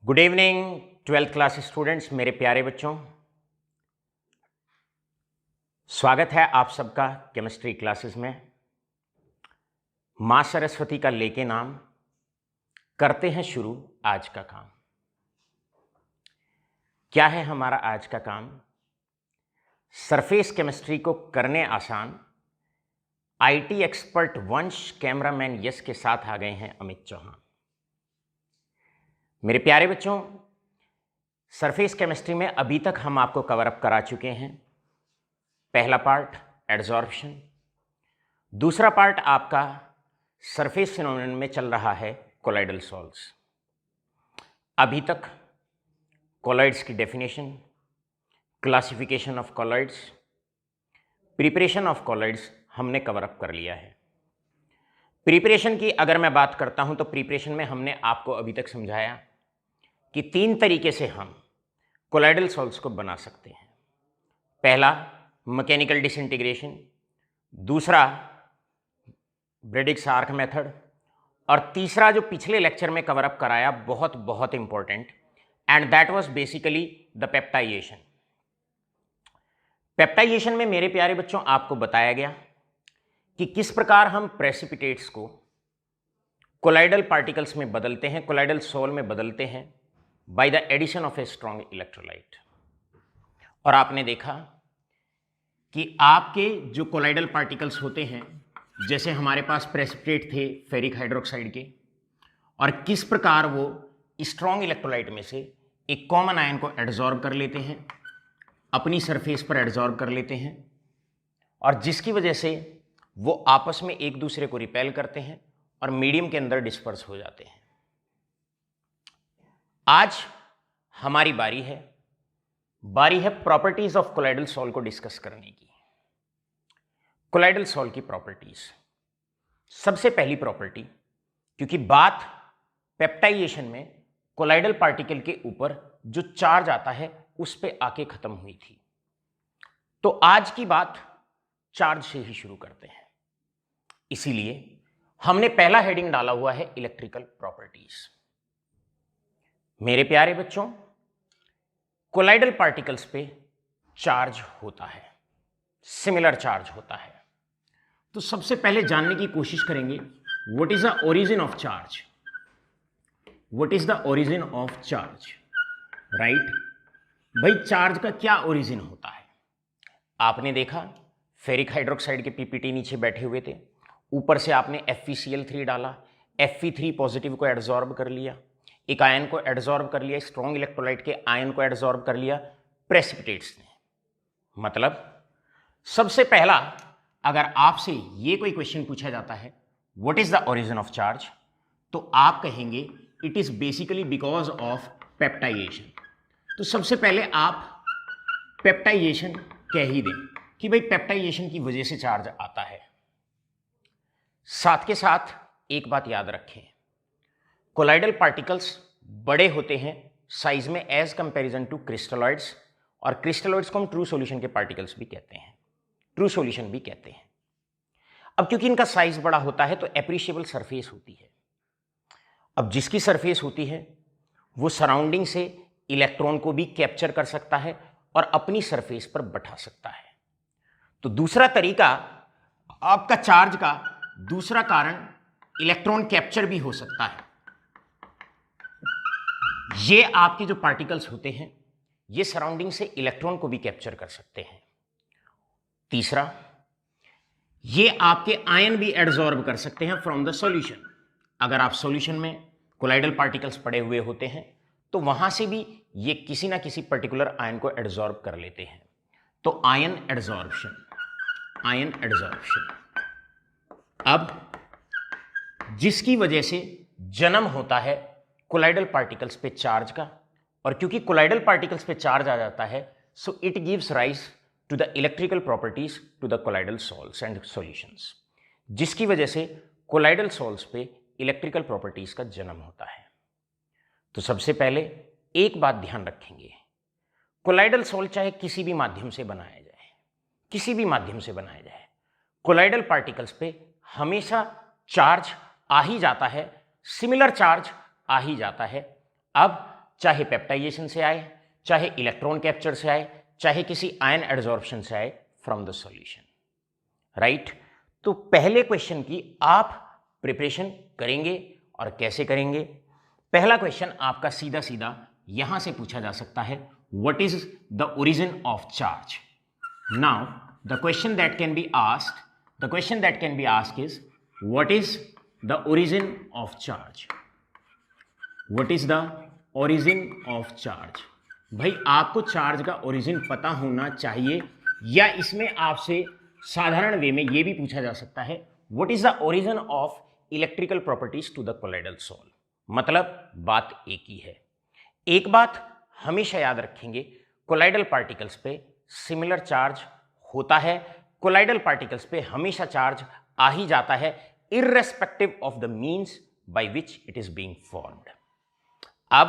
Good evening 12th class students, मेरे प्यारे बच्चों। स्वागत है आप सबका केमिस्ट्री क्लासेस में। मां सरस्वती का लेके नाम, करते हैं शुरू आज का काम। क्या है हमारा आज का काम? सरफेस केमिस्ट्री को करने आसान। आईटी एक्सपर्ट वंश कैमरामैन यश के साथ आ गए हैं अमित चौहान। मेरे प्यारे बच्चों, सरफेस केमिस्ट्री में अभी तक हम आपको कवर अप करा चुके हैं। पहला पार्ट एडजॉर्प्शन, दूसरा पार्ट आपका सरफेस फिनोमेनन में चल रहा है कोलाइडल सॉल्व्स। अभी तक कोलाइड्स की definition, classification of colloids, preparation of colloids हमने कवर अप कर लिया है। प्रिपरेशन की अगर मैं बात करता हूं तो प्रिपरेशन में हमने आपको अभी तक समझाया कि 3 तरीके से हम कोलाइडल सॉल्व्स को बना सकते हैं। पहला मैकेनिकल डिसइंटीग्रेशन, दूसरा ब्रेडिक्स-आर्क मेथड, और तीसरा जो पिछले लेक्चर में कवर अप कराया, बहुत बहुत important, and that was basically the peptization. Peptization में मेरे प्यारे बच्चों आपको बताया गया कि किस प्रकार हम प्रेसिपिटेट्स को कोलाइडल पार्टिकल्स में बदलते हैं, कोलाइडल सॉल्व में बदलते हैं by the addition of a strong electrolyte. और आपने देखा कि आपके जो कोलाइडल पार्टिकल्स होते हैं, जैसे हमारे पास प्रेसिपिटेट थे फेरिक हाइड्रोक्साइड के, और किस प्रकार वो स्ट्रॉन्ग इलेक्ट्रोलाइट में से एक कॉमन आयन को एडजॉर्ब कर लेते हैं, अपनी सरफेस पर एडजॉर्ब कर लेते हैं, और जिसकी वजह से वो आपस में एक दूसरे को रिपेल करते हैं और मीडियम के अंदर डिस्पर्स हो जाते हैं। आज हमारी बारी है प्रॉपर्टीज ऑफ कोलाइडल सॉल्व को डिस्कस करने की। कोलाइडल सॉल्व की प्रॉपर्टीज, सबसे पहली प्रॉपर्टी, क्योंकि बात पेप्टाइजेशन में कोलाइडल पार्टिकल के ऊपर जो चार्ज आता है उस पे आके खत्म हुई थी, तो आज की बात चार्ज से ही शुरू करते हैं। इसीलिए हमने पहला हेडिंग डाला हुआ है इलेक्ट्रिकल प्रॉपर्टीज। मेरे प्यारे बच्चों, कोलाइडल पार्टिकल्स पे चार्ज होता है, सिमिलर चार्ज होता है। तो सबसे पहले जानने की कोशिश करेंगे what is the origin of charge. What is the origin of charge, right? भाई चार्ज का क्या ओरिजिन होता है? आपने देखा फेरिक हाइड्रोक्साइड के पीपीटी नीचे बैठे हुए थे, ऊपर से आपने FeCl3 डाला, Fe3 पॉजिटिव को एडजॉर्ब कर लिया, एक आयन को एडजॉर्ब कर लिया, स्ट्रॉन्ग इलेक्ट्रोलाइट के आयन को एडजॉर्ब कर लिया प्रेसिपिटेट्स ने। मतलब सबसे पहला, अगर आपसे ये कोई क्वेश्चन पूछा जाता है what is the origin of charge, तो आप कहेंगे it is basically because of peptization. तो सबसे पहले आप पेप्टाइजेशन कह ही दें कि भाई पेप्टाइजेशन की वजह से चार्ज आता है। साथ के साथ एक बात याद रखें, कोलाइडल पार्टिकल्स बड़े होते हैं साइज में एज कंपैरिजन टू क्रिस्टलॉइड्स, और क्रिस्टलॉइड्स को हम ट्रू सॉल्यूशन के पार्टिकल्स भी कहते हैं, ट्रू सॉल्यूशन भी कहते हैं। अब क्योंकि इनका साइज बड़ा होता है तो एप्रिशिएबल सरफेस होती है। अब जिसकी सरफेस होती है वो सराउंडिंग से इलेक्ट्रॉन को भी कैप्चर कर सकता है और अपनी सरफेस पर बैठा सकता है। तो दूसरा तरीका, आपका चार्ज का दूसरा कारण इलेक्ट्रॉन कैप्चर भी हो सकता है। ये आपके जो पार्टिकल्स होते हैं ये सराउंडिंग से इलेक्ट्रॉन को भी कैप्चर कर सकते हैं। तीसरा, ये आपके आयन भी एडजॉर्ब कर सकते हैं फ्रॉम द सॉल्यूशन। अगर आप सॉल्यूशन में कोलाइडल पार्टिकल्स पड़े हुए होते हैं तो वहां से भी ये किसी ना किसी पर्टिकुलर आयन को एडजॉर्ब कर लेते हैं। तो आयन एडजॉर्प्शन, आयन एडजॉर्प्शन, अब जिसकी वजह से जन्म होता है कोलाइडल पार्टिकल्स पे चार्ज का, और क्योंकि कोलाइडल पार्टिकल्स पे चार्ज आ जाता है so it gives rise to the electrical properties to the colloidal sols and solutions, जिसकी वजह से कोलाइडल सॉल्व्स पे इलेक्ट्रिकल प्रॉपर्टीज का जन्म होता है। तो सबसे पहले एक बात ध्यान रखेंगे, कोलाइडल सॉल्व चाहे किसी भी माध्यम से बनाया जाए, किसी भी माध्यम से बनाया जाए, कोलाइडल पार्टिकल्स पे हमेशा चार्ज आ ही जाता है, सिमिलर चार्ज आ ही जाता है। अब चाहे पेप्टाइजेशन से आए, चाहे इलेक्ट्रॉन कैप्चर से आए, चाहे किसी आयन एडजॉर्प्शन से आए फ्रॉम द सॉल्यूशन, राइट। तो पहले क्वेश्चन की आप प्रिपरेशन करेंगे और कैसे करेंगे? पहला क्वेश्चन आपका सीधा सीधा यहां से पूछा जा सकता है, what is the origin of charge? Now the question that can be asked is what is the origin of charge? What is the origin of charge? भाई आपको चार्ज का ओरिजिन पता होना चाहिए, या इसमें आपसे साधारण वे में यह भी पूछा जा सकता है, what is the origin of electrical properties to the colloidal sol? मतलब बात एक ही है। एक बात हमेशा याद रखेंगे, कोलाइडल पार्टिकल्स पे सिमिलर चार्ज होता है, कोलाइडल पार्टिकल्स पे हमेशा चार्ज आ ही जाता है, irrespective of the means by which it is being formed. अब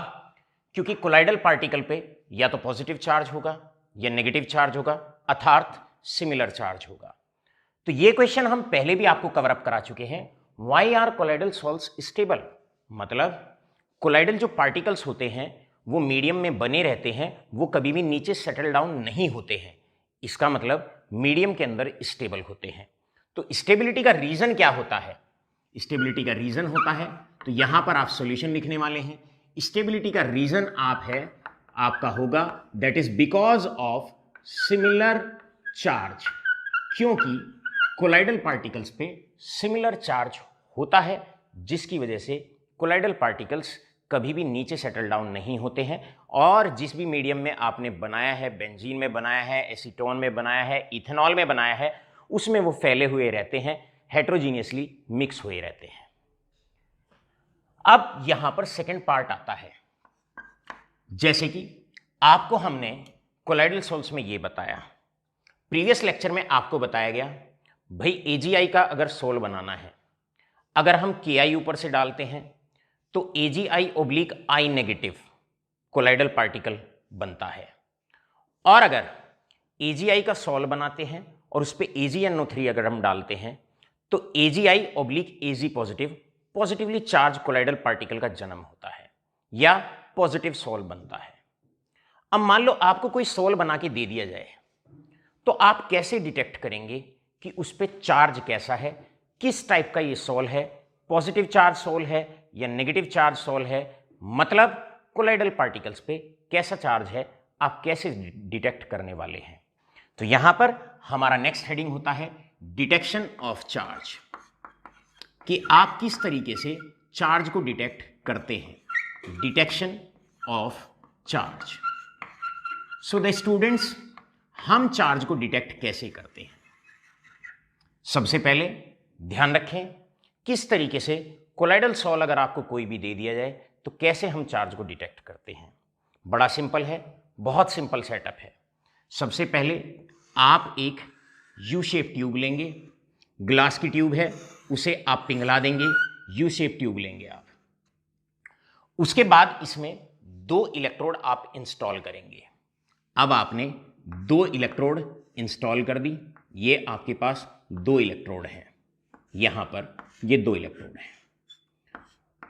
क्योंकि कोलाइडल पार्टिकल पे या तो पॉजिटिव चार्ज होगा या नेगेटिव चार्ज होगा, अर्थात सिमिलर चार्ज होगा। तो ये क्वेश्चन हम पहले भी आपको कवर अप करा चुके हैं, why are colloidal sols stable? मतलब कोलाइडल जो पार्टिकल्स होते हैं वो मीडियम में बने रहते हैं, वो कभी भी नीचे सेटल डाउन नहीं होते हैं, इसका मतलब मीडियम के अंदर स्टेबल होते हैं। तो स्टेबिलिटी का रीजन क्या होता है? स्टेबिलिटी का रीजन होता है, तो यहां पर आप सॉल्यूशन लिखने वाले हैं। स्टेबिलिटी का रीजन आपका होगा that is because of similar charge, क्योंकि कोलाइडल पार्टिकल्स पे सिमिलर चार्ज होता है, जिसकी वजह से कोलाइडल पार्टिकल्स कभी भी नीचे सेटल डाउन नहीं होते हैं, और जिस भी मीडियम में आपने बनाया है, बेंजीन में बनाया है, एसीटोन में बनाया है, इथेनॉल में बनाया है, उसमें वो फैले हुए रहते हैं, हेट्रोजीनियसली मिक्स हुए रहते हैं। अब यहां पर सेकेंड पार्ट आता है, जैसे कि आपको हमने कोलाइडल सोल्स में ये बताया, प्रीवियस लेक्चर में आपको बताया गया भाई एजीआई का अगर सोल बनाना है, अगर हम केआई ऊपर से डालते हैं तो AgI/I नेगेटिव कोलाइडल पार्टिकल बनता है, और अगर AgI का सोल बनाते हैं और उस पर AgNO3 अगर हम डालते हैं तो AgI/Ag positive positively charge colloidal particle का जन्म होता है या पॉजिटिव सोल बनता है। अब मान लो आपको कोई सोल बना के दे दिया जाए, तो आप कैसे डिटेक्ट करेंगे कि उस पर चार्ज कैसा है, किस टाइप का ये सोल है, पॉजिटिव चार्ज सोल है या नेगेटिव चार्ज सोल है, मतलब कोलाइडल पार्टिकल्स पे कैसा चार्ज है, आप कैसे डिटेक्ट करने वाले हैं? तो यहां पर हमारा नेक्स्ट हेडिंग होता है डिटेक्शन ऑफ चार्ज, कि आप किस तरीके से चार्ज को डिटेक्ट करते हैं, detection of charge. So the students, हम चार्ज को डिटेक्ट कैसे करते हैं? सबसे पहले ध्यान रखें किस तरीके से कोलाइडल सोल अगर आपको कोई भी दे दिया जाए तो कैसे हम चार्ज को डिटेक्ट करते हैं। बड़ा सिंपल है, बहुत सिंपल सेटअप है। सबसे पहले आप एक यू शेप ट्यूब लेंगे, ग्लास की ट्यूब है, उसे आप पिघला देंगे, यू शेप ट्यूब लेंगे आप। उसके बाद इसमें 2 इलेक्ट्रोड आप इंस्टॉल करेंगे। अब आपने 2 इलेक्ट्रोड इंस्टॉल कर दी, ये आपके पास 2 इलेक्ट्रोड हैं, यहां पर ये 2 इलेक्ट्रोड हैं।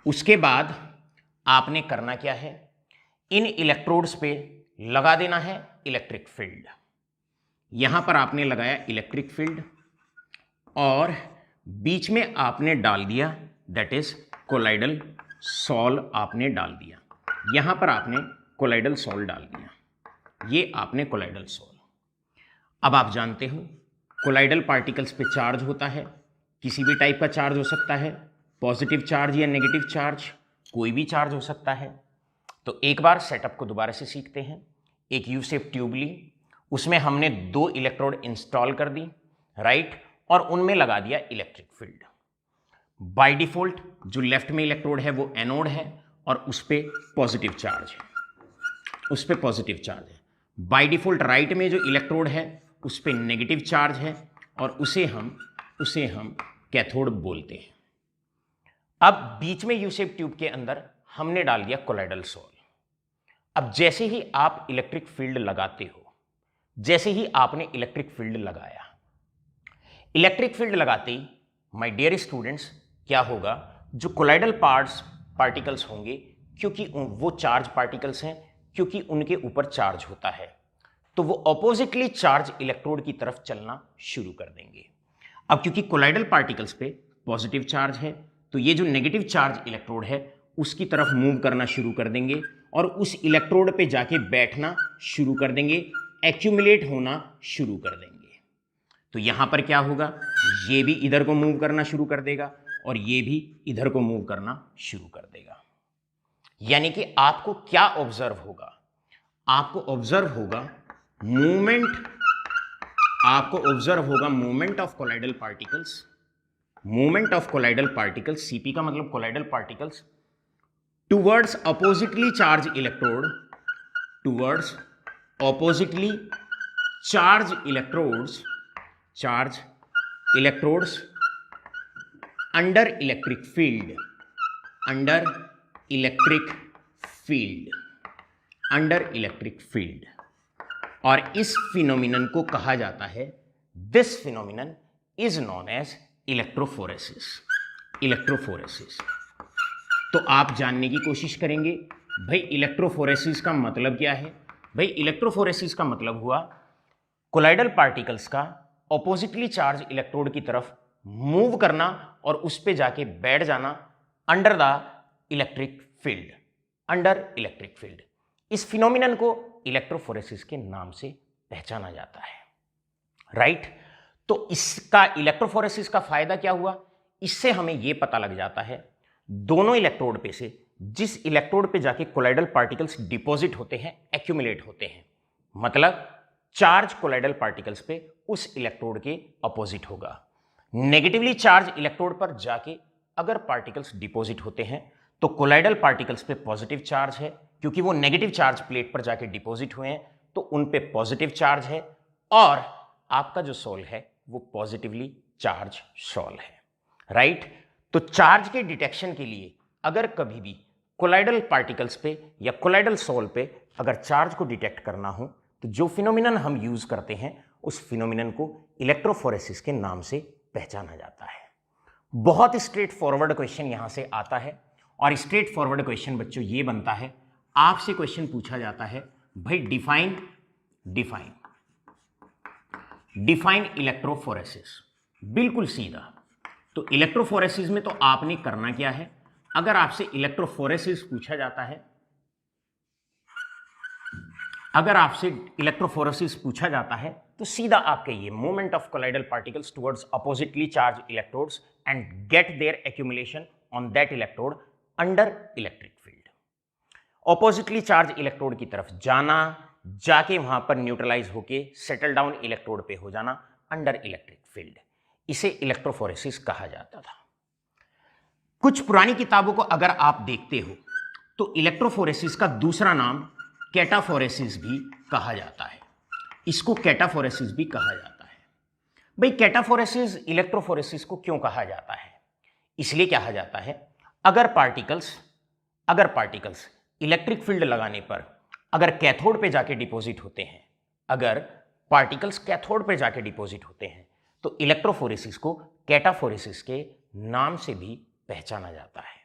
उसके बाद आपने करना क्या है, इन इलेक्ट्रोड्स पे लगा देना है इलेक्ट्रिक फील्ड। यहां पर आपने लगाया इलेक्ट्रिक फील्ड और बीच में आपने डाल दिया दैट इज कोलाइडल सोल आपने डाल दिया। यहां पर आपने कोलाइडल सोल डाल दिया, ये आपने कोलाइडल सोल। अब आप जानते हो कोलाइडल पार्टिकल्स पे चार्ज होता है, किसी भी टाइप का चार्ज हो सकता है, पॉजिटिव चार्ज या नेगेटिव चार्ज, कोई भी चार्ज हो सकता है। तो एक बार सेटअप को दोबारा से सीखते हैं। एक यू शेप ट्यूब ली, उसमें हमने 2 इलेक्ट्रोड इंस्टॉल कर दी, राइट, और उनमें लगा दिया इलेक्ट्रिक फील्ड। बाय डिफॉल्ट जो लेफ्ट में इलेक्ट्रोड है वो एनोड है और उस पर पॉजिटिव चार्ज है, उस पर पॉजिटिव चार्ज है। बाय डिफॉल्ट राइट में जो इलेक्ट्रोड है उस पर नेगेटिव चार्ज है और उसे हम कैथोड बोलते हैं। अब बीच में यू शेप ट्यूब के अंदर हमने डाल दिया कोलाइडल सोल। अब जैसे ही आप इलेक्ट्रिक फील्ड लगाते हो, जैसे ही आपने इलेक्ट्रिक फील्ड लगाया, इलेक्ट्रिक फील्ड लगाते ही माय डियर स्टूडेंट्स क्या होगा, जो कोलाइडल पार्टिकल्स होंगे क्योंकि वो चार्ज पार्टिकल्स हैं, क्योंकि उनके ऊपर चार्ज होता है, तो वो अपोजिटली चार्ज इलेक्ट्रोड की तरफ चलना शुरू कर देंगे। अब क्योंकि कोलाइडल पार्टिकल्स पे पॉजिटिव चार्ज है, तो ये जो नेगेटिव चार्ज इलेक्ट्रोड है उसकी तरफ मूव करना शुरू कर देंगे और उस इलेक्ट्रोड पे जाके बैठना शुरू कर देंगे, एक्यूमुलेट होना शुरू कर देंगे। तो यहां पर क्या होगा, ये भी इधर को मूव करना शुरू कर देगा और ये भी इधर को मूव करना शुरू कर देगा। यानी कि आपको क्या ऑब्जर्व होगा, आपको ऑब्जर्व होगा मूवमेंट, आपको ऑब्जर्व होगा movement of colloidal particles, movement of colloidal particles, CP का मतलब colloidal particles, towards oppositely charge electrode, towards oppositely charge electrodes, charge electrodes under electric field, under electric field, under electric field. और इस phenomenon को कहा जाता है, this phenomenon is known as electrophoresis, electrophoresis. तो आप जानने की कोशिश करेंगे भाई इलेक्ट्रोफोरेसिस का मतलब क्या है। भाई इलेक्ट्रोफोरेसिस का मतलब हुआ कोलाइडल पार्टिकल्स का ऑपोजिटली चार्ज इलेक्ट्रोड की तरफ मूव करना और उस पे जाके बैठ जाना under the electric field, under electric field. इस फिनोमिनन को इलेक्ट्रोफोरेसिस के नाम से पहचाना जाता है, राइट। तो इसका इलेक्ट्रोफोरेसिस का फायदा क्या हुआ, इससे हमें यह पता लग जाता है दोनों इलेक्ट्रोड पे से जिस इलेक्ट्रोड पे जाके कोलाइडल पार्टिकल्स डिपॉजिट होते हैं, एक्यूमुलेट होते हैं, मतलब चार्ज कोलाइडल पार्टिकल्स पे उस इलेक्ट्रोड के अपोजिट होगा। नेगेटिवली चार्ज इलेक्ट्रोड पर जाके अगर पार्टिकल्स डिपॉजिट होते हैं तो कोलाइडल पार्टिकल्स पे पॉजिटिव चार्ज है, क्योंकि वो नेगेटिव चार्ज प्लेट पर जाके डिपॉजिट हुए हैं तो उन पे पॉजिटिव चार्ज है, और आपका जो सोल है वो पॉजिटिवली चार्ज सोल है, राइट। तो चार्ज के डिटेक्शन के लिए अगर कभी भी कोलाइडल पार्टिकल्स पे या कोलाइडल सोल पे अगर चार्ज को डिटेक्ट करना हो तो जो फिनोमिनन हम यूज करते हैं उस फिनोमिनन को इलेक्ट्रोफोरेसिस के नाम से पहचाना जाता है। बहुत स्ट्रेट फॉरवर्ड क्वेश्चन यहां से आता है, और स्ट्रेट फॉरवर्ड क्वेश्चन बच्चों ये बनता है, आपसे क्वेश्चन पूछा जाता है भाई डिफाइन, डिफाइन, डिफाइन इलेक्ट्रोफोरेसिस, बिल्कुल सीधा। तो इलेक्ट्रोफोरेसिस में तो आपने करना क्या है, अगर आपसे इलेक्ट्रोफोरेसिस पूछा जाता है, अगर आपसे इलेक्ट्रोफोरेसिस पूछा जाता है तो सीधा आप कहिए movement of colloidal particles towards oppositely charge electrodes and get their accumulation on that electrode under electric field. Oppositely charge electrode की तरफ जाना, जाके वहां पर न्यूट्रलाइज होके सेटल डाउन इलेक्ट्रोड पे हो जाना अंडर इलेक्ट्रिक फील्ड, इसे इलेक्ट्रोफोरेसिस कहा जाता था। कुछ पुरानी किताबों को अगर आप देखते हो तो इलेक्ट्रोफोरेसिस का दूसरा नाम कैटाफोरेसिस भी कहा जाता है, इसको कैटाफोरेसिस भी कहा जाता है। भाई कैटाफोरेसिस इलेक्ट्रोफोरेसिस को क्यों कहा जाता है, इसलिए कहा जाता है अगर पार्टिकल्स इलेक्ट्रिक फील्ड लगाने पर अगर कैथोड पे जाके डिपॉजिट होते हैं, अगर पार्टिकल्स कैथोड पे जाके डिपॉजिट होते हैं तो इलेक्ट्रोफोरेसिस को कैटाफोरेसिस के नाम से भी पहचाना जाता है।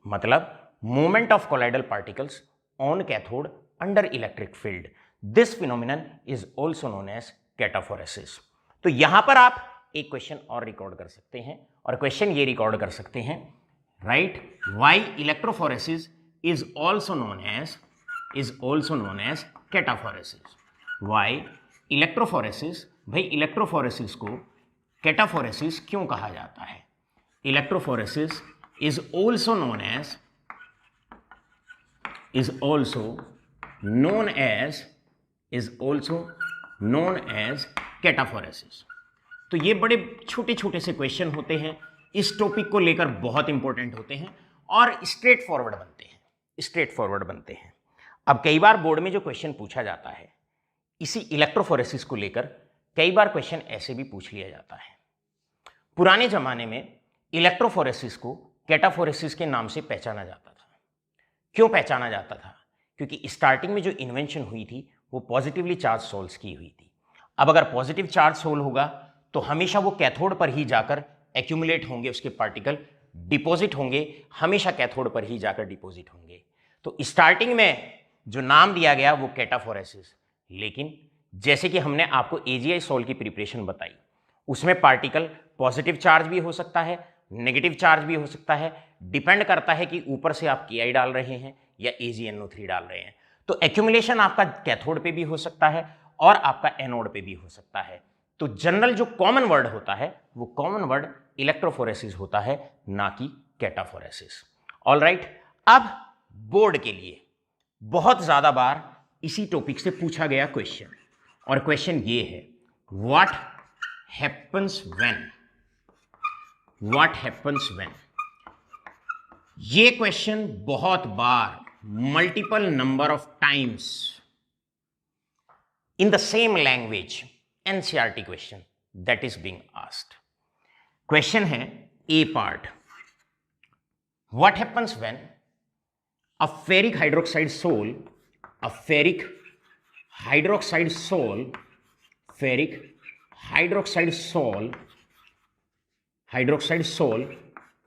मतलब movement of colloidal particles on cathode under electric field, this phenomenon is also known as cataphoresis. तो यहां पर आप एक क्वेश्चन और रिकॉर्ड कर सकते हैं, और क्वेश्चन ये रिकॉर्ड कर सकते हैं, right, why electrophoresis is also known as cataphoresis. Why electrophoresis, भाई इलेक्ट्रोफोरेसिस को कैटाफोरेसिस क्यों कहा जाता है। Electrophoresis is also known as cataphoresis. तो ये बड़े छोटे छोटे से क्वेश्चन होते हैं, इस टॉपिक को लेकर बहुत इंपॉर्टेंट होते हैं और स्ट्रेट फॉरवर्ड बनते हैं। अब कई बार बोर्ड में जो क्वेश्चन पूछा जाता है इसी इलेक्ट्रोफोरेसिस को लेकर कई बार क्वेश्चन ऐसे भी पूछ लिया जाता है। पुराने जमाने में इलेक्ट्रोफोरेसिस को कैटाफोरेसिस के नाम से पहचाना जाता था। क्यों पहचाना जाता था, क्योंकि स्टार्टिंग में जो इन्वेंशन हुई थी वो पॉजिटिवली चार्ज सोल्स की हुई थी। अब अगर पॉजिटिव चार्ज सोल होगा तो हमेशा वो कैथोड पर ही जाकर एक्यूमुलेट होंगे, उसके पार्टिकल डिपॉजिट होंगे, हमेशा कैथोड पर ही जाकर डिपॉजिट होंगे। तो स्टार्टिंग में जो नाम दिया गया वो कैटाफोरेसिस, लेकिन जैसे कि हमने आपको AGI सॉल की प्रिपरेशन बताई, उसमें पार्टिकल पॉजिटिव चार्ज भी हो सकता है, नेगेटिव चार्ज भी हो सकता है, डिपेंड करता है कि ऊपर से आप KI डाल रहे हैं या AgNO3 डाल रहे हैं। तो एक्यूमुलेशन आपका कैथोड पे भी हो सकता है और आपका एनोड पे भी हो सकता है। तो जनरल जो कॉमन वर्ड होता है वो कॉमन वर्ड इलेक्ट्रोफोरेसिस होता है, ना कि कैटाफोरेसिस। ऑलराइट, अब बोर्ड के लिए बहुत ज्यादा बार इसी टॉपिक से पूछा गया क्वेश्चन, और क्वेश्चन ये है, व्हाट हैपन्स व्हेन। ये क्वेश्चन बहुत बार multiple number of times in the same language NCERT question that is being asked. Question है A part, what happens when a ferric hydroxide sol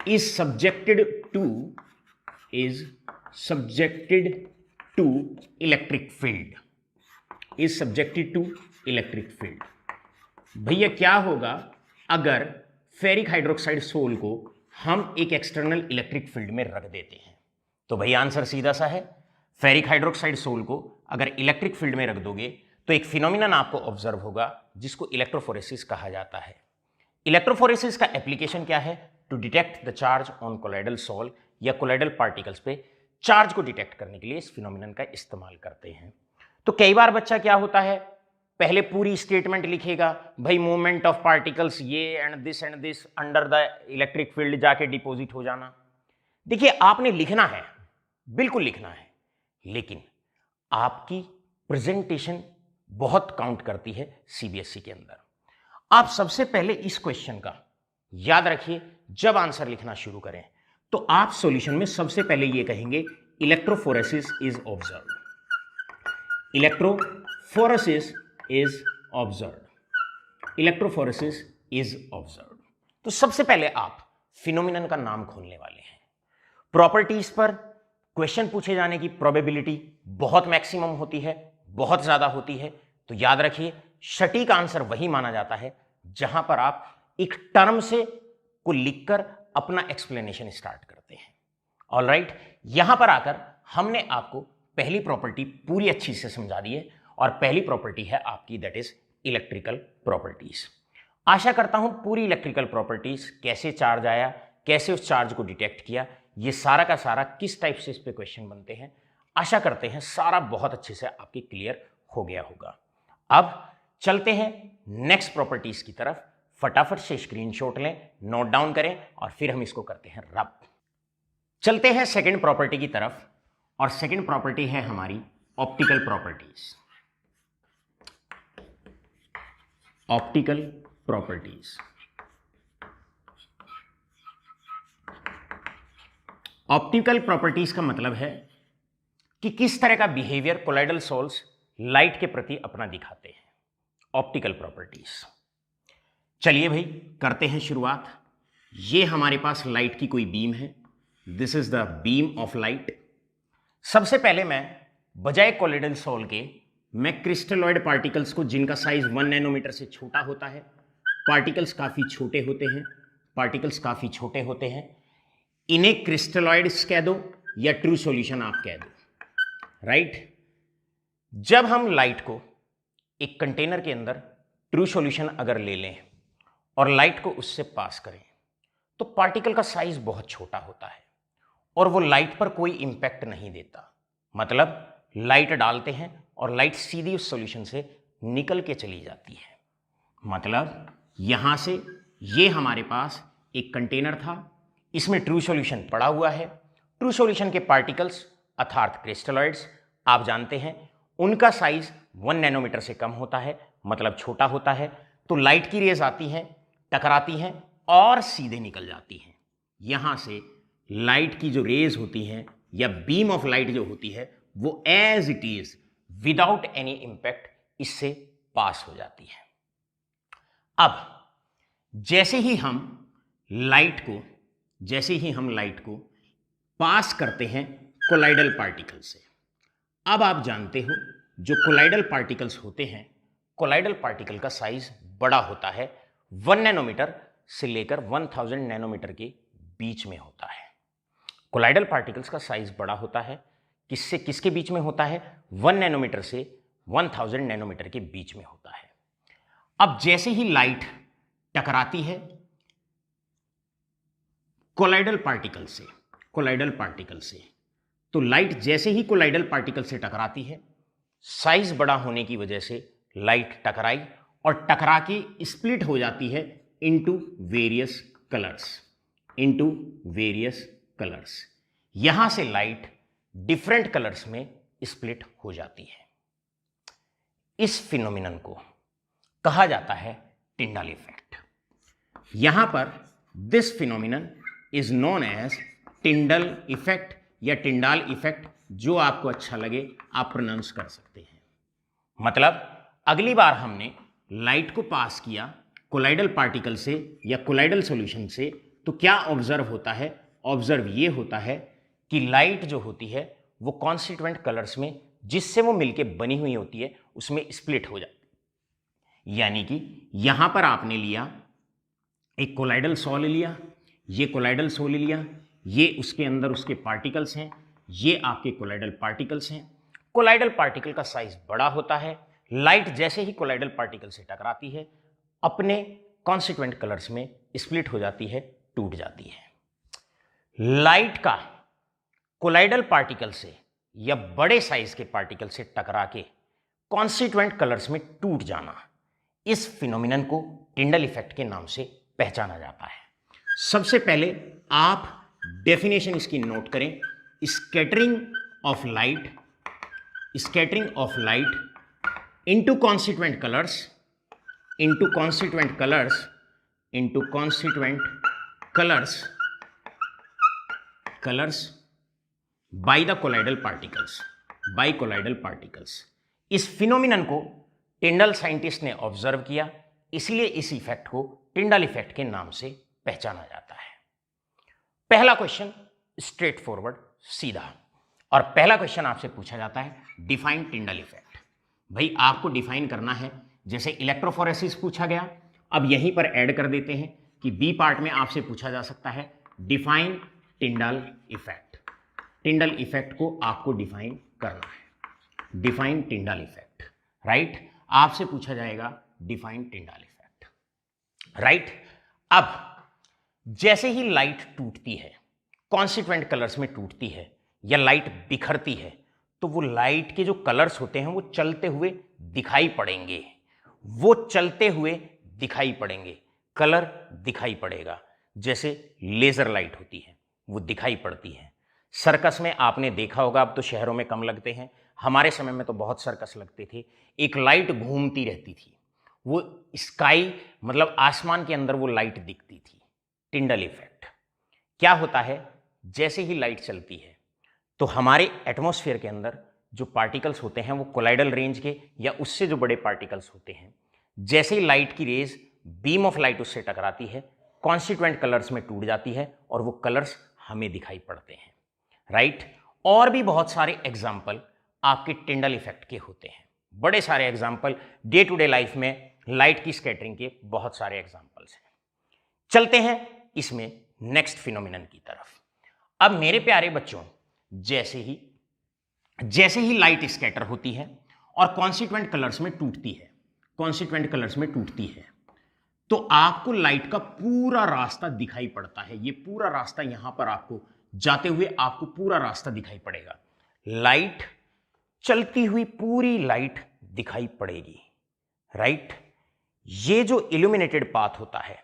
is subjected to electric field. भैया क्या होगा अगर ferric hydroxide soul को हम एक external electric field में रख देते हैं? तो भैया आंसर सीधा सा है, फेरिक हाइड्रोक्साइड सोल को अगर इलेक्ट्रिक फील्ड में रख दोगे तो एक फिनोमिनन आपको ऑब्जर्व होगा जिसको इलेक्ट्रोफोरेसिस कहा जाता है। इलेक्ट्रोफोरेसिस का एप्लीकेशन क्या है? To detect the charge on colloidal sol या कोलाइडल पार्टिकल्स पे चार्ज को डिटेक्ट करने के लिए इस फिनोमिनन का इस्तेमाल करते हैं। तो कई बार बच्चा क्या होता है, पहले पूरी स्टेटमेंट लिखेगा, भाई मूवमेंट ऑफ पार्टिकल्स ये and this under the electric field जाके डिपॉजिट हो जाना। देखिए आपने लिखना है, बिल्कुल लिखना है, लेकिन आपकी प्रेजेंटेशन बहुत काउंट करती है CBSE के अंदर। आप सबसे पहले इस क्वेश्चन का याद रखिए, जब आंसर लिखना शुरू करें तो आप सॉल्यूशन में सबसे पहले ये कहेंगे electrophoresis is observed. Electrophoresis is observed. तो सबसे पहले आप फिनोमिनन का नाम खोलने वाले हैं। प्रॉपर्टीज पर क्वेश्चन पूछे जाने की प्रोबेबिलिटी बहुत मैक्सिमम होती है, बहुत ज्यादा होती है। तो याद रखिए सटीक आंसर वही माना जाता है जहां पर आप एक टर्म से को लिखकर अपना एक्सप्लेनेशन स्टार्ट करते हैं। ऑलराइट, यहां पर आकर हमने आपको पहली प्रॉपर्टी पूरी अच्छी से समझा दी है, और पहली प्रॉपर्टी है आपकी दैट इज इलेक्ट्रिकल प्रॉपर्टीज। आशा करता हूं पूरी इलेक्ट्रिकल प्रॉपर्टीज, कैसे चार्ज आया, कैसे उस चार्ज को डिटेक्ट किया, ये सारा का सारा किस टाइप से इस पे क्वेश्चन बनते हैं, आशा करते हैं सारा बहुत अच्छे से आपके क्लियर हो गया होगा। अब चलते हैं नेक्स्ट प्रॉपर्टीज की तरफ। फटाफट से स्क्रीनशॉट लें, नोट डाउन करें और फिर हम इसको करते हैं रब। चलते हैं सेकंड प्रॉपर्टी की तरफ, और सेकंड प्रॉपर्टी है हमारी optical properties. Optical properties, optical properties का मतलब है कि किस तरह का बिहेवियर कोलाइडल सोल्स लाइट के प्रति अपना दिखाते हैं। ऑप्टिकल प्रॉपर्टीज, चलिए भाई करते हैं शुरुआत। ये हमारे पास लाइट की कोई बीम है, this is the beam of light. सबसे पहले मैं बजाय कोलाइडल सोल के मैं क्रिस्टलॉइड पार्टिकल्स को, जिनका साइज 1 नैनोमीटर से छोटा होता है, पार्टिकल्स काफी छोटे होते हैं, इन्हें क्रिस्टलॉइड्स कह दो या ट्रू सॉल्यूशन आप कह दो, राइट। जब हम लाइट को एक कंटेनर के अंदर ट्रू सॉल्यूशन अगर ले लें और लाइट को उससे पास करें तो पार्टिकल का साइज बहुत छोटा होता है और वो लाइट पर कोई इंपैक्ट नहीं देता। मतलब लाइट डालते हैं और लाइट सीधी उस सॉल्यूशन से निकल के चली जाती है। मतलब यहां से ये हमारे पास एक कंटेनर था, इसमें ट्रू सॉल्यूशन पड़ा हुआ है। ट्रू सॉल्यूशन के पार्टिकल्स अर्थात क्रिस्टलॉइड्स आप जानते हैं उनका साइज 1 नैनोमीटर से कम होता है, मतलब छोटा होता है। तो लाइट की रेज आती हैं, टकराती हैं और सीधे निकल जाती हैं। यहां से लाइट की जो रेज होती हैं या बीम ऑफ लाइट जो होती है वो as it is without any impact इससे पास हो जाती है। अब जैसे ही हम लाइट को पास करते हैं कोलाइडल पार्टिकल से। अब आप जानते हो जो कोलाइडल पार्टिकल्स होते हैं, कोलाइडल पार्टिकल का साइज बड़ा होता है, 1 नैनोमीटर से लेकर 1000 नैनोमीटर के बीच में होता है। कोलाइडल पार्टिकल्स का साइज बड़ा होता है, किससे किसके बीच में होता है? 1 नैनोमीटर से 1000 नैनोमीटर के बीच में होता है। अब जैसे ही लाइट टकराती है कोलाइडल पार्टिकल से, तो लाइट जैसे ही कोलाइडल पार्टिकल से टकराती है, साइज बड़ा होने की वजह से लाइट टकराई और टकरा के स्प्लिट हो जाती है इनटू वेरियस कलर्स। यहां से लाइट डिफरेंट कलर्स में स्प्लिट हो जाती है। इस फिनोमिनन को कहा जाता है टिंडाल इफेक्ट। यहां पर this phenomenon is known as Tyndall effect या टिंडाल इफेक्ट, जो आपको अच्छा लगे आप प्रोनाउंस कर सकते हैं। मतलब अगली बार हमने लाइट को पास किया कोलाइडल पार्टिकल से या कोलाइडल सॉल्यूशन से, तो क्या ऑब्जर्व होता है? ऑब्जर्व ये होता है कि लाइट जो होती है वो कॉन्स्टिट्यूएंट कलर्स में जिससे वो मिलके बनी हुई होती है उसमें स्प्लिट हो जाती है। यानी कि यहां पर आपने लिया एक कोलाइडल सॉल लिया, ये कोलाइडल सॉल लिया, ये उसके अंदर उसके पार्टिकल्स हैं, ये आपके कोलाइडल पार्टिकल्स हैं। कोलाइडल पार्टिकल का साइज बड़ा होता है, लाइट जैसे ही कोलाइडल पार्टिकल से टकराती है अपने कॉन्स्टिट्यूएंट कलर्स में स्प्लिट हो जाती है, टूट जाती है। लाइट का कोलाइडल पार्टिकल से या बड़े साइज के पार्टिकल से टकरा के कॉन्स्टिट्यूएंट कलर्स में टूट जाना, इस फिनोमिनन को टिंडल इफेक्ट के नाम से पहचाना जाता है। सबसे पहले आप डेफिनेशन इसकी नोट करें। Scattering of light into constituent colours by colloidal particles. इस फिनोमिनन को टिंडल साइंटिस्ट ने ऑब्जर्व किया, इसलिए इस इफेक्ट को टिंडल इफेक्ट के नाम से पहचाना जाता है। पहला क्वेश्चन स्ट्रेट फॉरवर्ड, सीधा, और पहला क्वेश्चन आपसे पूछा जाता है डिफाइन टिंडल इफेक्ट। भाई आपको डिफाइन करना है, जैसे इलेक्ट्रोफोरेसिस पूछा गया, अब यहीं पर ऐड कर देते हैं कि बी पार्ट में आपसे पूछा जा सकता है डिफाइन टिंडल इफेक्ट। टिंडल इफेक्ट को आपको डिफाइन करना है, डिफाइन टिंडल इफेक्ट, राइट। आपसे पूछा जाएगा डिफाइन टिंडल इफेक्ट, राइट। अब जैसे ही लाइट टूटती है, कॉन्स्टिट्यूएंट कलर्स में टूटती है या लाइट बिखरती है, तो वो लाइट के जो कलर्स होते हैं वो चलते हुए दिखाई पड़ेंगे, कलर दिखाई पड़ेगा। जैसे लेजर लाइट होती है वो दिखाई पड़ती है। सर्कस में आपने देखा होगा, अब तो शहरों में कम लगते हैं, हमारे समय में तो बहुत सर्कस लगते थे। एक लाइट घूमती रहती थी, वो स्काई मतलब आसमान के अंदर वो लाइट दिखती थी। टिंडल इफेक्ट क्या होता है? जैसे ही लाइट चलती है तो हमारे एटमॉस्फेयर के अंदर जो पार्टिकल्स होते हैं वो कोलाइडल रेंज के या उससे जो बड़े पार्टिकल्स होते हैं, जैसे ही लाइट की रेज, बीम ऑफ लाइट उससे टकराती है, कॉन्स्टिट्यूएंट कलर्स में टूट जाती है और वो कलर्स हमें दिखाई पड़ते हैं, राइट। और भी बहुत सारे एग्जाम्पल आपके टिंडल इफेक्ट के होते हैं, बड़े सारे example day to day life में लाइट की स्कैटरिंग के बहुत सारे एग्जाम्पल्स हैं। चलते हैं इसमें नेक्स्ट फिनोमिनन की तरफ। अब मेरे प्यारे बच्चों, जैसे ही लाइट स्कैटर होती है और कॉन्स्टिट्यूएंट कलर्स में टूटती है, तो आपको लाइट का पूरा रास्ता दिखाई पड़ता है। ये पूरा रास्ता यहां पर आपको जाते हुए आपको पूरा रास्ता दिखाई पड़ेगा। लाइट चलती हुई पूरी लाइट दिखाई पड़ेगी, राइट। ये जो इल्यूमिनेटेड पाथ होता है,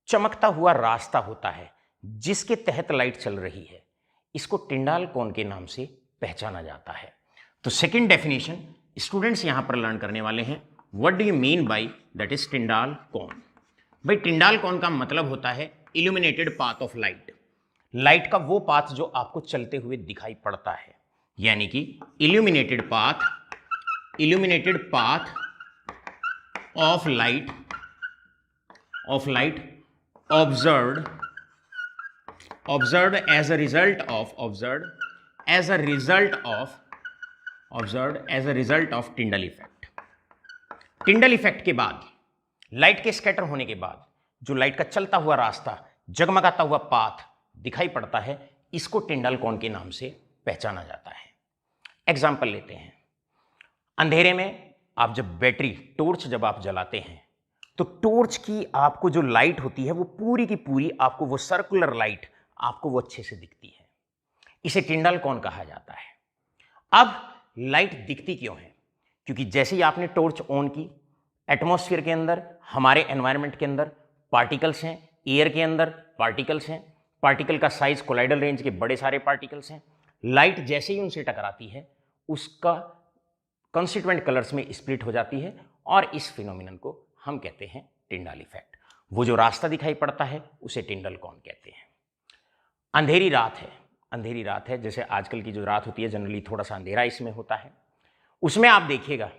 चमकता हुआ रास्ता होता है जिसके तहत लाइट चल रही है, इसको टिंडाल कोन के नाम से पहचाना जाता है। तो सेकंड डेफिनेशन स्टूडेंट्स यहां पर लर्न करने वाले हैं, what do you mean by that is Tyndall cone. भाई टिंडाल कोन का मतलब होता है illuminated path of light, light का वो पाथ जो आपको चलते हुए दिखाई पड़ता है, यानी कि illuminated path of light observed as a result of as a result of observed as a result of Tyndall effect. Tyndall effect के बाद, लाइट के स्कैटर होने के बाद जो लाइट का चलता हुआ रास्ता, जगमगाता हुआ पाथ दिखाई पड़ता है, इसको टिंडल कोन के नाम से पहचाना जाता है। एग्जाम्पल लेते हैं। अंधेरे में आप जब बैटरी टॉर्च जब आप जलाते हैं तो टॉर्च की आपको जो लाइट होती है वो पूरी की पूरी आपको वो सर्कुलर लाइट आपको वो अच्छे से दिखती है, इसे टिंडल कोन कहा जाता है। अब लाइट दिखती क्यों है? क्योंकि जैसे ही आपने टॉर्च ऑन की, एटमॉस्फेयर के अंदर, हमारे एनवायरनमेंट के अंदर पार्टिकल्स हैं, एयर के अंदर पार्टिकल्स हैं, पार्टिकल का साइज कोलाइडल रेंज के बड़े सारे पार्टिकल्स हैं। लाइट जैसे ही उनसे टकराती है उसका कॉन्स्टिट्यूएंट कलर्स में स्प्लिट हो जाती है और इस फिनोमिनन को हम कहते हैं टिंडल इफेक्ट। वो जो रास्ता दिखाई पड़ता है उसे टिंडल कोन कहते हैं। अंधेरी रात है, अंधेरी रात है, जैसे आजकल की जो रात होती है जनरली थोड़ा सा अंधेरा इसमें होता है, उसमें आप देखिएगा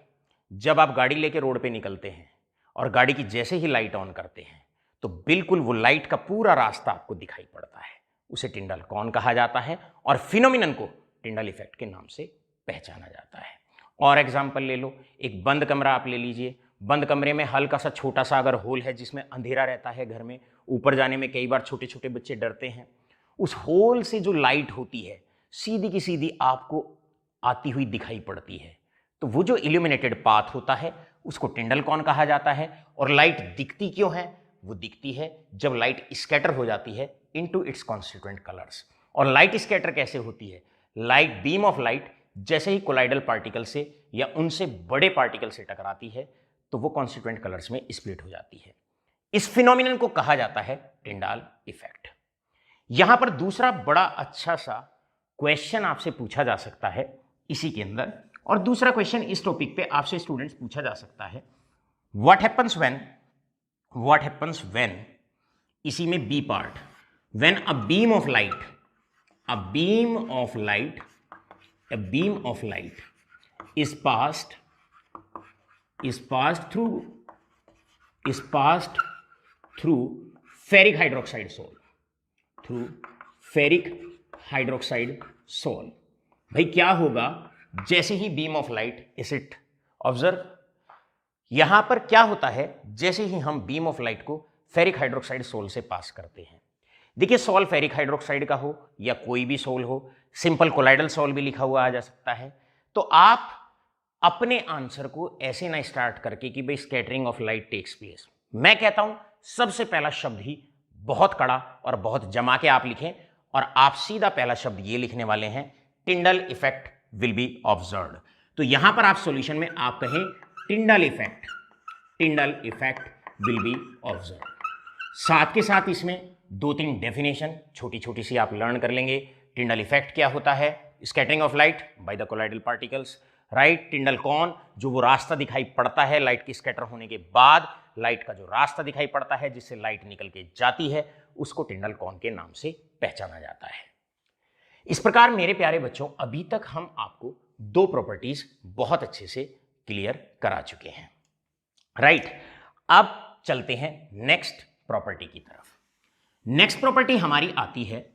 जब आप गाड़ी लेके रोड पे निकलते हैं और गाड़ी की जैसे ही लाइट ऑन करते हैं तो बिल्कुल वो लाइट का पूरा रास्ता आपको दिखाई पड़ता है, उसे टिंडल कोन कहा जाता है और फिनोमिनन को टिंडल इफेक्ट के नाम से पहचाना जाता है। और एग्जाम्पल ले लो, एक बंद कमरा आप ले लीजिए। बंद कमरे में हल्का सा छोटा सा अगर होल है जिसमें अंधेरा रहता है घर में, ऊपर जाने में कई बार छोटे छोटे बच्चे डरते हैं, उस होल से जो लाइट होती है सीधी की सीधी आपको आती हुई दिखाई पड़ती है, तो वो जो इल्यूमिनेटेड पाथ होता है उसको टिंडल कोन कहा जाता है। और लाइट दिखती क्यों है? वो दिखती है जब लाइट स्कैटर हो जाती है इनटू इट्स कॉन्स्टिट्यूएंट कलर्स। और लाइट स्कैटर कैसे होती है? लाइट, बीम ऑफ लाइट जैसे ही कोलाइडल पार्टिकल से या उनसे बड़े पार्टिकल से टकराती है तो वो कॉन्स्टिट्यूएंट कलर्स में स्प्लिट हो जाती है। इस फिनोमिनन को कहा जाता है टिंडल इफेक्ट। यहां पर दूसरा बड़ा अच्छा सा क्वेश्चन आपसे पूछा जा सकता है इसी के अंदर, और दूसरा क्वेश्चन इस टॉपिक पे आपसे स्टूडेंट्स पूछा जा सकता है, व्हाट हैपन्स व्हेन, इसी में B part, when a beam of light is passed through ferric hydroxide sol। भाई क्या होगा जैसे ही beam of light it observe, यहां पर क्या होता है जैसे ही हम बीम ऑफ लाइट को फेरिक हाइड्रोक्साइड सोल से पास करते हैं। देखिए सोल फेरिक हाइड्रोक्साइड का हो या कोई भी सोल हो, सिंपल कोलाइडल सोल भी लिखा हुआ आ जा सकता है। तो आप अपने आंसर को ऐसे ना स्टार्ट करके कि भाई scattering of light takes place, मैं कहता हूं सबसे पहला शब्द ही बहुत कड़ा और बहुत जमा के आप लिखें, और आप सीधा पहला शब्द ये लिखने वाले हैं, Tyndall effect will be observed. तो यहां पर आप सॉल्यूशन में आप कहें Tyndall effect will be observed. साथ के साथ इसमें 2-3 डेफिनेशन छोटी छोटी सी आप लर्न कर लेंगे। टिंडल इफेक्ट क्या होता है? Scattering of light by the colloidal particles, right. Tyndall cone, जो वो रास्ता दिखाई पड़ता है लाइट की स्कैटर होने के बाद, लाइट का जो रास्ता दिखाई पड़ता है जिससे लाइट निकल के जाती है, उसको टिंडल कोन के नाम से पहचाना जाता है। इस प्रकार मेरे प्यारे बच्चों, अभी तक हम आपको 2 प्रॉपर्टीज बहुत अच्छे से क्लियर करा चुके हैं, राइट। अब चलते हैं नेक्स्ट प्रॉपर्टी की तरफ। नेक्स्ट प्रॉपर्टी हमारी आती है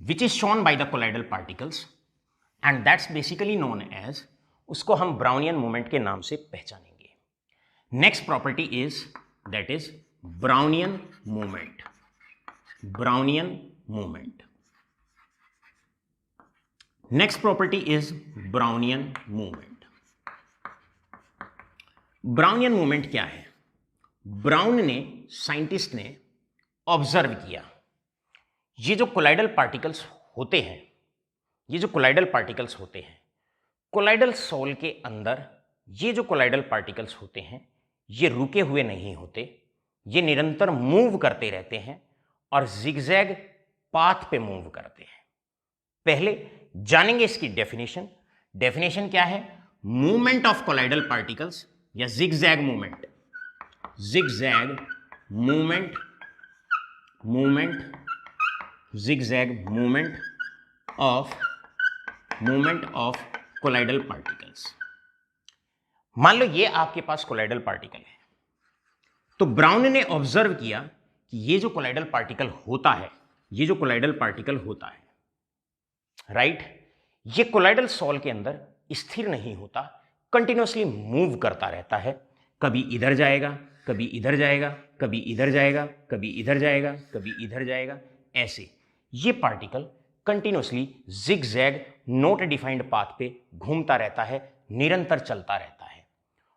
which is shown by the colloidal particles and that's basically known as, उसको हम ब्राउनियन मूवमेंट के नाम से पहचानेंगे। Next property is that is Brownian movement. Next property is Brownian movement. Brownian movement क्या है? ब्राउन ने, साइंटिस्ट ने ऑब्जर्व किया, ये जो कोलाइडल पार्टिकल्स होते हैं, कोलाइडल सोल के अंदर ये जो कोलाइडल पार्टिकल्स होते हैं ये रुके हुए नहीं होते, ये निरंतर मूव करते रहते हैं और जिगजैग पाथ पे मूव करते हैं। पहले जानेंगे इसकी डेफिनेशन क्या है? मूवमेंट ऑफ कोलाइडल पार्टिकल्स या zigzag movement of colloidal particles. मान लो ये आपके पास कोलाइडल पार्टिकल है, तो ब्राउन ने ऑब्जर्व किया कि ये जो कोलाइडल पार्टिकल होता है, राइट, ये कोलाइडल सॉल के अंदर स्थिर नहीं होता, कंटिन्यूअसली मूव करता रहता है। कभी इधर जाएगा, कभी इधर जाएगा, कभी इधर जाएगा, कभी इधर जाएगा, कभी इधर जाएगा, ऐसे ये particle continuously zigzag not defined path पे घूमता रहता है, निरंतर चलता रहता है।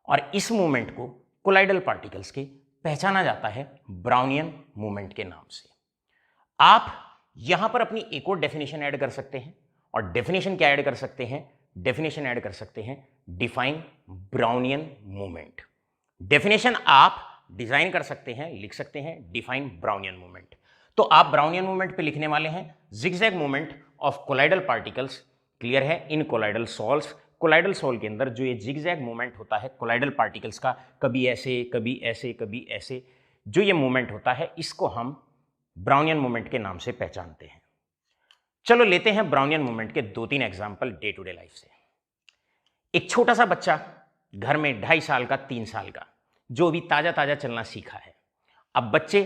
और इस मूवमेंट को कोलाइडल पार्टिकल्स के पहचाना जाता है ब्राउनियन मूवमेंट के नाम से। आप यहां पर अपनी एक और डेफिनेशन ऐड कर सकते हैं, और डेफिनेशन क्या ऐड कर सकते हैं? डेफिनेशन ऐड कर सकते हैं डिफाइन ब्राउनियन मूवमेंट। डेफिनेशन आप डिजाइन कर सकते हैं, लिख सकते हैं डिफाइन ब्राउनियन मूवमेंट। तो आप ब्राउनियन मूवमेंट पे लिखने वाले हैं zigzag movement of colloidal particles. Clear है? इन कोलाइडल सॉल्स, कोलाइडल सॉल के अंदर जो ये जिगजैग मूवमेंट होता है कोलाइडल पार्टिकल्स का, कभी ऐसे, कभी ऐसे, कभी ऐसे, जो ये मूवमेंट होता है, इसको हम ब्राउनियन मूवमेंट के नाम से पहचानते हैं। चलो लेते हैं ब्राउनियन मूवमेंट के 2-3 example day to day life से। एक छोटा सा बच्चा घर में 2.5 साल का, 3 साल का, जो अभी ताजा ताजा चलना सीखा है। अब बच्चे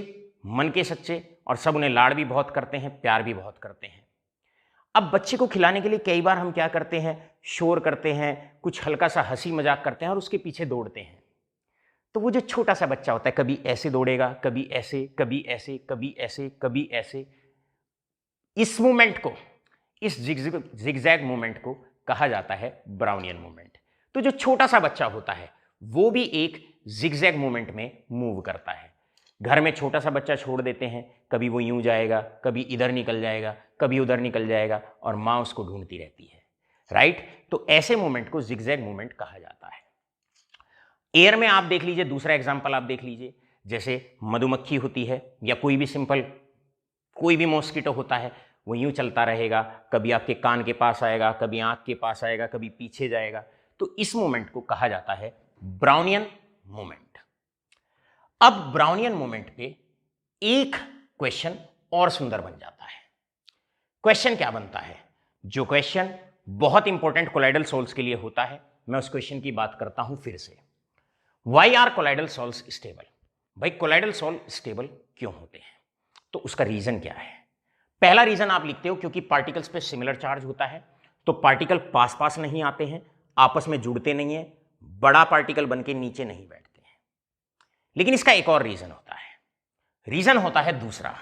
मन के सच्चे और सब उन्हें लाड़ भी बहुत करते हैं, प्यार भी बहुत करते हैं। अब बच्चे को खिलाने के लिए कई बार हम क्या करते हैं? शोर करते हैं, कुछ हल्का सा हंसी मजाक करते हैं और उसके पीछे दौड़ते हैं। तो वो जो छोटा सा बच्चा होता है, कभी ऐसे दौड़ेगा, कभी ऐसे, कभी ऐसे, कभी ऐसे, कभी ऐसे। इस मूवमेंट को, इस जिगजैग मूवमेंट को कहा जाता है ब्राउनियन मूवमेंट। तो जो छोटा सा बच्चा होता है वो भी एक जिगजैग मूवमेंट में मूव करता है। घर में छोटा सा बच्चा छोड़ देते हैं, कभी वो यूं जाएगा, कभी इधर निकल जाएगा, कभी उधर निकल जाएगा, और मां उसको ढूंढती रहती है। राइट? तो ऐसे मूवमेंट को जिगजैग मूवमेंट कहा जाता है। एयर में आप देख लीजिए, दूसरा एग्जाम्पल आप देख लीजिए, जैसे मधुमक्खी होती है या कोई भी सिंपल कोई भी मॉस्किटो होता है, वो यूं चलता रहेगा, कभी आपके कान के पास आएगा, कभी आंख के पास आएगा, कभी पीछे जाएगा। तो इस मूवमेंट को कहा जाता है ब्राउनियन मूवमेंट। अब ब्राउनियन मूवमेंट पे एक क्वेश्चन और सुंदर बन जाता है। क्वेश्चन क्या बनता है? जो क्वेश्चन बहुत इंपॉर्टेंट कोलाइडल सॉल्स के लिए होता है, मैं उस क्वेश्चन की बात करता हूं फिर से। Why are colloidal sols stable? भाई कोलाइडल सॉल्व स्टेबल क्यों होते हैं? तो उसका रीजन क्या है? पहला रीजन आप लिखते हो क्योंकि पार्टिकल्स पे सिमिलर चार्ज होता है, तो पार्टिकल पास पास नहीं आते हैं, आपस में जुड़ते नहीं है, बड़ा पार्टिकल बनके नीचे नहीं बैठते हैं। लेकिन इसका एक और रीजन होता है, रीजन होता है दूसरा।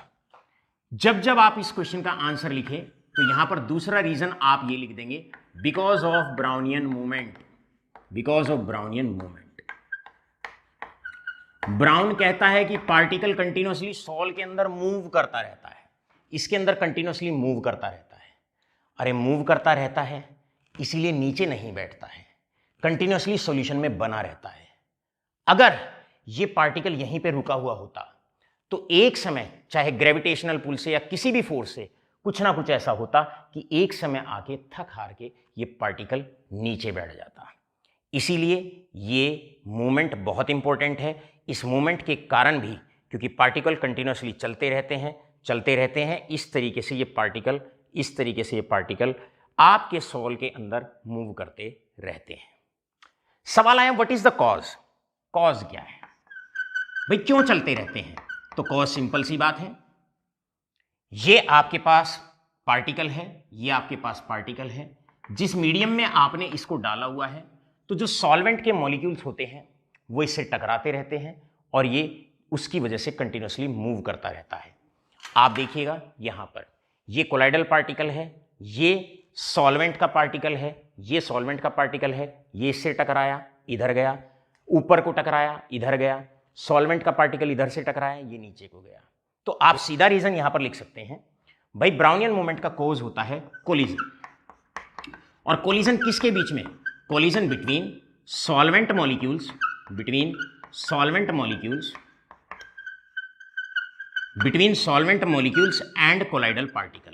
जब जब आप इस क्वेश्चन का आंसर लिखें तो यहां पर दूसरा रीजन आप ये लिख देंगे because of Brownian movement. Because of Brownian movement. Brown कहता है कि पार्टिकल कंटिन्यूअसली सॉल के अंदर मूव करता रहता है, इसके अंदर कंटिन्यूअसली मूव करता रहता है। अरे मूव करता रहता है इसीलिए नीचे नहीं बैठता है, कंटिन्यूअसली सॉल्यूशन में बना रहता है। अगर ये पार्टिकल यहीं पे रुका हुआ होता तो एक समय चाहे ग्रेविटेशनल पुल से या किसी भी फोर्स से कुछ ना कुछ ऐसा होता कि एक समय आके थक हार के ये पार्टिकल नीचे बैठ जाता। इसीलिए ये मूवमेंट बहुत इंपॉर्टेंट है। इस मूवमेंट के कारण भी, क्योंकि पार्टिकल कंटिन्यूअसली चलते रहते हैं, इस तरीके से ये पार्टिकल आपके सॉल के अंदर मूव करते रहते हैं। सवाल आया what is the cause? Cause क्या है भाई, क्यों चलते रहते हैं? तो कॉज सिंपल सी बात है, ये आपके पास पार्टिकल है, ये आपके पास पार्टिकल है, जिस मीडियम में आपने इसको डाला हुआ है, तो जो सॉल्वेंट के मॉलिक्यूल्स होते हैं वो इससे टकराते रहते हैं और ये उसकी वजह से कंटिन्यूअसली मूव करता रहता है। आप देखिएगा यहां पर ये कोलाइडल पार्टिकल है, ये सॉल्वेंट का पार्टिकल है, ये सॉल्वेंट का पार्टिकल है, ये इससे टकराया इधर गया, ऊपर को टकराया इधर गया, सॉल्वेंट का पार्टिकल इधर से टकराया, ये नीचे को गया। तो आप सीधा रीजन यहां पर लिख सकते हैं भाई ब्राउनियन मूवमेंट का कॉज होता है कोलिजन। और कोलिजन किसके बीच में? Collision between solvent molecules, between solvent molecules and colloidal particle.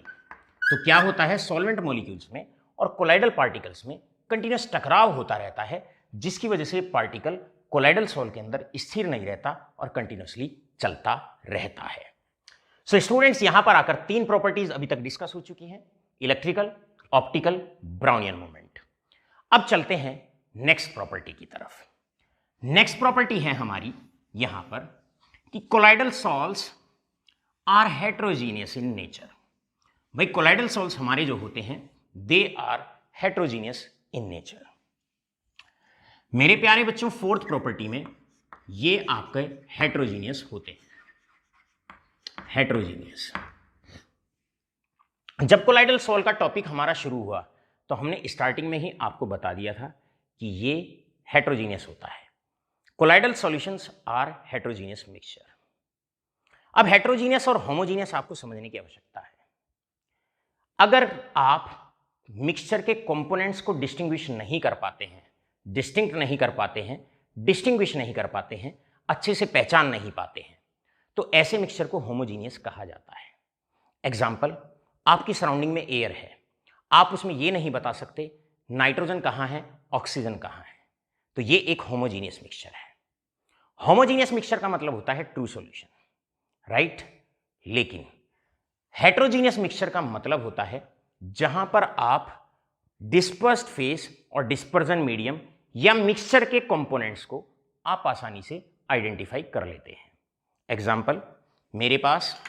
तो क्या होता है, सॉल्वेंट मॉलिक्यूल्स में और कोलाइडल पार्टिकल्स में कंटिन्यूअस टकराव होता रहता है, जिसकी वजह से पार्टिकल कोलाइडल सॉल के अंदर स्थिर नहीं रहता और कंटिन्यूअसली चलता रहता है। सो स्टूडेंट्स, यहां पर आकर 3 प्रॉपर्टीज अभी तक डिस्कस हो चुकी हैं, इलेक्ट्रिकल, ऑप्टिकल, ब्राउनियन मूवमेंट। अब चलते हैं नेक्स्ट प्रॉपर्टी की तरफ। नेक्स्ट प्रॉपर्टी है हमारी यहां पर कि colloidal sols are heterogeneous in nature. भाई कोलाइडल सॉल्स हमारे जो होते हैं they are heterogeneous in nature. मेरे प्यारे बच्चों, फोर्थ प्रॉपर्टी में ये आपके हेट्रोजीनियस होते हैं। हेट्रोजीनियस। जब कोलाइडल सॉल्व का टॉपिक हमारा शुरू हुआ तो हमने स्टार्टिंग में ही आपको बता दिया था कि ये हेट्रोजीनियस होता है। Colloidal solutions are heterogeneous mixture. अब हेट्रोजीनियस और होमोजीनियस आपको समझने की आवश्यकता है। अगर आप मिक्सचर के कंपोनेंट्स को डिस्टिंग्विश नहीं कर पाते हैं, डिस्टिंक्ट नहीं कर पाते हैं, डिस्टिंग्विश नहीं कर पाते हैं, अच्छे से पहचान नहीं पाते हैं, तो ऐसे मिक्सचर को होमोजीनियस कहा जाता है। एग्जाम्पल, आपकी सराउंडिंग में एयर है, आप उसमें ये नहीं बता सकते नाइट्रोजन कहाँ है, ऑक्सीजन कहाँ है, तो ये एक होमोजीनियस मिक्सचर है। होमोजीनियस मिक्सचर का मतलब होता है ट्रू सॉल्यूशन, राइट। लेकिन हेट्रोजीनियस मिक्सचर का मतलब होता है जहां पर आप डिस्पर्स्ड फेस और डिस्पर्जन मीडियम या मिक्सचर के कंपोनेंट्स को आप आसानी से आइडेंटिफाई कर लेते हैं। एग्जाम्पल, मेरे पास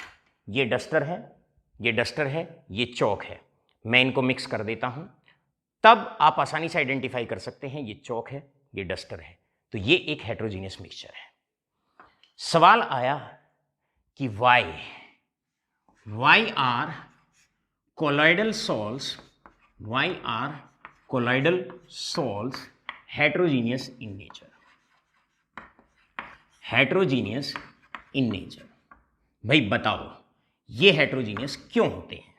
ये डस्टर है, ये डस्टर है, ये चौक है, मैं इनको मिक्स कर देता हूं, तब आप आसानी से आइडेंटिफाई कर सकते हैं ये चौक है, ये डस्टर है, तो ये एक हेट्रोजीनियस मिक्सचर है। सवाल आया कि why are colloidal salts heterogeneous in nature? heterogeneous in nature, भाई बताओ ये हेट्रोजीनियस क्यों होते हैं?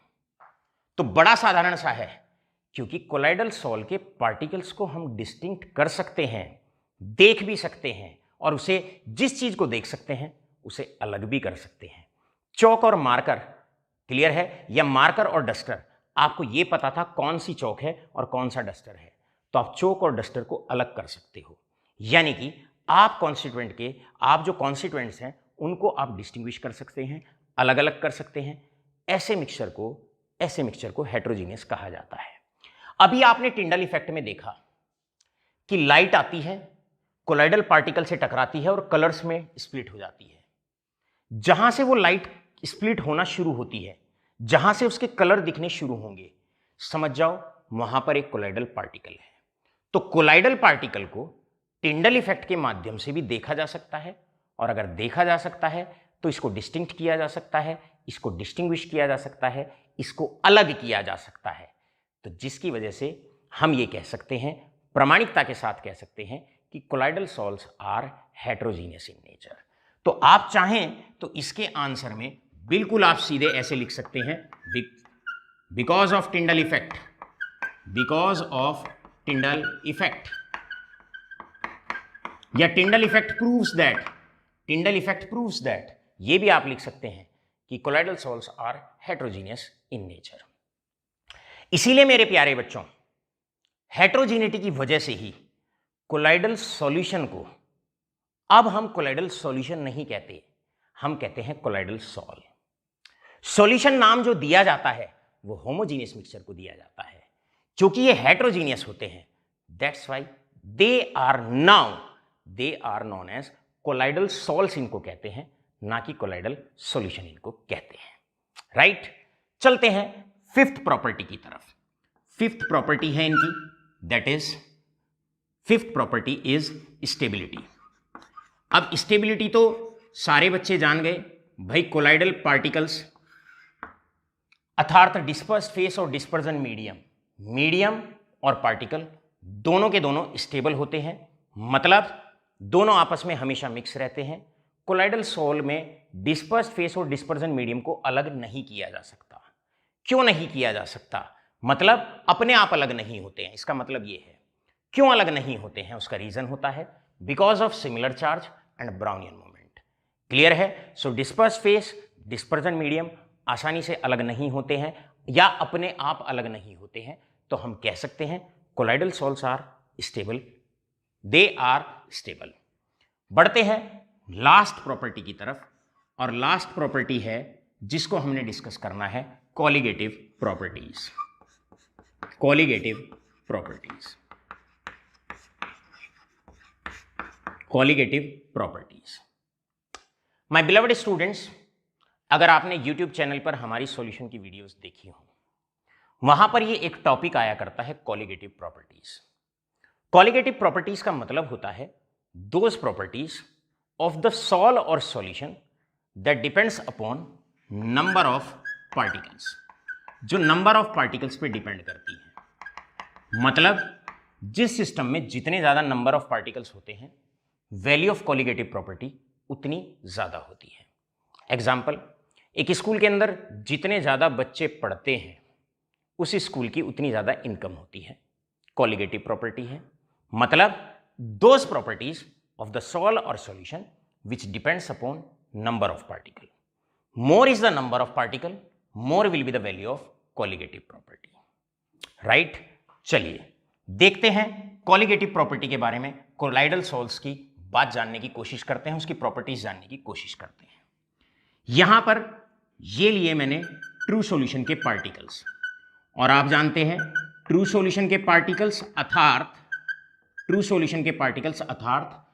तो बड़ा साधारण सा है, क्योंकि कोलाइडल सॉल्ट के पार्टिकल्स को हम डिस्टिंक्ट कर सकते हैं, देख भी सकते हैं, और उसे जिस चीज को देख सकते हैं उसे अलग भी कर सकते हैं। चौक और मार्कर, क्लियर है, या मार्कर और डस्टर, आपको यह पता था कौन सी चौक है और कौन सा डस्टर है, तो आप चौक और डस्टर को अलग कर सकते हो। यानी कि आप कॉन्स्टिट्यूएंट के, आप जो कॉन्स्टिट्यूएंट्स हैं उनको आप डिस्टिंग्विश कर सकते हैं, अलग अलग कर सकते हैं। ऐसे मिक्सचर को हेट्रोजीनियस कहा जाता है। अभी आपने टिंडल इफेक्ट में देखा कि लाइट आती है, कोलाइडल पार्टिकल से टकराती है और कलर्स में स्प्लिट हो जाती है। जहां से वो लाइट स्प्लिट होना शुरू होती है, जहां से उसके कलर दिखने शुरू होंगे, समझ जाओ वहां पर एक कोलाइडल पार्टिकल है। तो कोलाइडल पार्टिकल को टिंडल इफेक्ट के माध्यम से भी देखा जा सकता है, और अगर देखा जा सकता है तो इसको डिस्टिंक्ट किया जा सकता है, इसको डिस्टिंग्विश किया जा सकता है, इसको अलग किया जा सकता है। तो जिसकी वजह से हम ये कह सकते हैं, प्रामाणिकता के साथ कह सकते हैं कि colloidal salts are heterogeneous in nature. तो आप चाहें तो इसके आंसर में बिल्कुल आप सीधे ऐसे लिख सकते हैं, because of Tyndall effect, because of Tyndall effect, या Tyndall effect proves that, Tyndall effect proves that, ये भी आप लिख सकते हैं कि colloidal salts are heterogeneous in nature. इसीलिए मेरे प्यारे बच्चों, हेट्रोजीनिटी की वजह से ही कोलाइडल सॉल्यूशन को अब हम कोलाइडल सॉल्यूशन नहीं कहते, हम कहते हैं कोलाइडल सॉल्व। सॉल्यूशन नाम जो दिया जाता है वो होमोजीनियस मिक्सचर को दिया जाता है, क्योंकि ये हेट्रोजीनियस होते हैं। That's why they are known as colloidal sols, इनको कहते हैं, ना कि कोलाइडल सॉल्यूशन इनको कहते हैं, राइट। चलते हैं फिफ्थ प्रॉपर्टी की तरफ। फिफ्थ प्रॉपर्टी है इनकी, that is, fifth property is stability. अब स्टेबिलिटी तो सारे बच्चे जान गए भाई, कोलाइडल पार्टिकल्स अर्थात डिस्पर्स्ड फेस और डिस्पर्जन मीडियम और पार्टिकल दोनों के दोनों स्टेबल होते हैं, मतलब दोनों आपस में हमेशा मिक्स रहते हैं। कोलाइडल सॉल्व में डिस्पर्स्ड फेस और डिस्पर्जन मीडियम को अलग नहीं किया जा सकता। क्यों नहीं किया जा सकता? मतलब अपने आप अलग नहीं होते हैं, इसका मतलब ये है। क्यों अलग नहीं होते हैं? उसका रीजन होता है because of similar charge and Brownian moment. Clear है? सो डिस्पर्स्ड फेस, डिस्पर्जन मीडियम आसानी से अलग नहीं होते हैं या अपने आप अलग नहीं होते हैं, तो हम कह सकते हैं colloidal sols are stable, they are stable. बढ़ते हैं लास्ट प्रॉपर्टी की तरफ, और लास्ट प्रॉपर्टी है जिसको हमने डिस्कस करना है, colligative properties. Colligative properties, colligative properties. My beloved students, अगर आपने YouTube चैनल पर हमारी सॉल्यूशन की वीडियोस देखी हो, वहां पर ये एक टॉपिक आया करता है कॉलिगेटिव प्रॉपर्टीज। कॉलिगेटिव प्रॉपर्टीज का मतलब होता है those properties of the sol और solution that depends upon number of particles, जो नंबर ऑफ पार्टिकल्स पे डिपेंड करती है। मतलब जिस सिस्टम में जितने ज्यादा नंबर ऑफ पार्टिकल्स होते हैं वैल्यू ऑफ कॉलिगेटिव प्रॉपर्टी उतनी ज्यादा होती है। एग्जाम्पल, एक स्कूल के अंदर जितने ज्यादा बच्चे पढ़ते हैं उस स्कूल की उतनी ज्यादा इनकम होती है, कॉलिगेटिव प्रॉपर्टी है। मतलब those properties of the sol और solution which depends upon number of particle, more is the number of particle more will be the value of colligative property. Right, चलिए देखते हैं कॉलिगेटिव प्रॉपर्टी के बारे में, colloidal sols की बात जानने की कोशिश करते हैं, उसकी प्रॉपर्टीज जानने की कोशिश करते हैं। यहां पर ये लिए मैंने ट्रू सॉल्यूशन के पार्टिकल्स, और आप जानते हैं ट्रू सॉल्यूशन के पार्टिकल्स अर्थात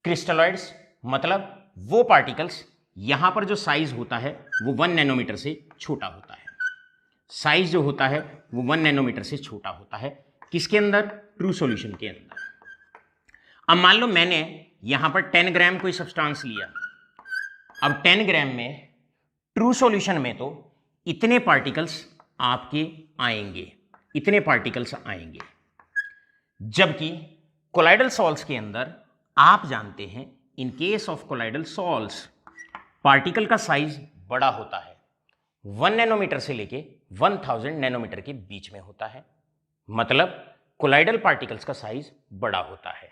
क्रिस्टलॉइड्स, मतलब वो पार्टिकल्स यहां पर जो साइज होता है वो 1 नैनोमीटर से छोटा होता है। साइज जो होता है वो 1 नैनोमीटर से छोटा होता है, किसके अंदर? ट्रू सॉल्यूशन के अंदर। अब मान लो मैंने यहां पर 10 ग्राम कोई सब्सटेंस लिया। अब 10 ग्राम में ट्रू सॉल्यूशन में तो इतने पार्टिकल्स आपके आएंगे, इतने पार्टिकल्स आएंगे, जबकि कोलाइडल सॉल्व्स के अंदर आप जानते हैं in case of colloidal solves particle का साइज बड़ा होता है, 1 नैनोमीटर से लेके 1000 नैनोमीटर के बीच में होता है। मतलब कोलाइडल पार्टिकल्स का साइज बड़ा होता है।